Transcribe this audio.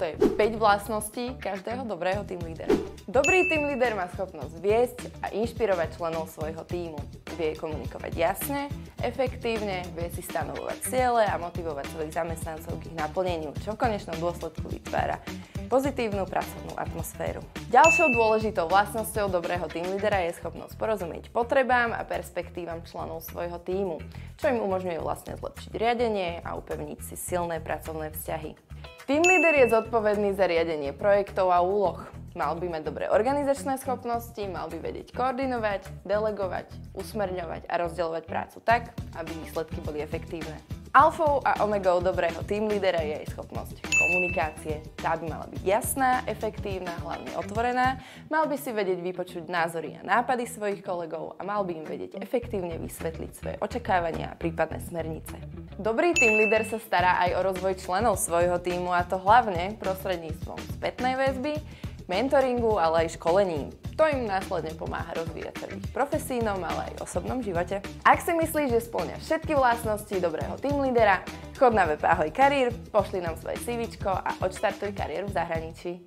toto je 5 vlastností každého dobrého team lídera. Dobrý team líder má schopnosť viesť a inšpirovať členov svojho tímu. Vie komunikovať jasne, efektívne, vie si stanovovať ciele a motivovať svojich zamestnancov k ich naplneniu, čo v konečnom dôsledku vytvára pozitívnu pracovnú atmosféru. Ďalšou dôležitou vlastnosťou dobrého team lídera je schopnosť porozumieť potrebám a perspektívam členov svojho tímu, čo im umožňuje vlastne zlepšiť riadenie a upevniť si silné pracovné vzťahy. Team líder je zodpovedný za riadenie projektov a úloh. Mal by mať dobré organizačné schopnosti, mal by vedieť koordinovať, delegovať, usmerňovať a rozdeľovať prácu tak, aby výsledky boli efektívne. Alfou a omegou dobrého team lídera je aj schopnosť komunikácie. Tá by mala byť jasná, efektívna, hlavne otvorená, mal by si vedieť vypočuť názory a nápady svojich kolegov a mal by im vedieť efektívne vysvetliť svoje očakávania a prípadné smernice. Dobrý team líder sa stará aj o rozvoj členov svojho tímu, a to hlavne prostredníctvom spätnej väzby, mentoringu, ale aj školením. To im následne pomáha rozvíjať sa v ich profesijnom, ale aj osobnom živote. Ak si myslíš, že spĺňa všetky vlastnosti dobrého team lídera, chod na web Ahoj Career, pošli nám svoje CVčko a odštartuj kariéru v zahraničí.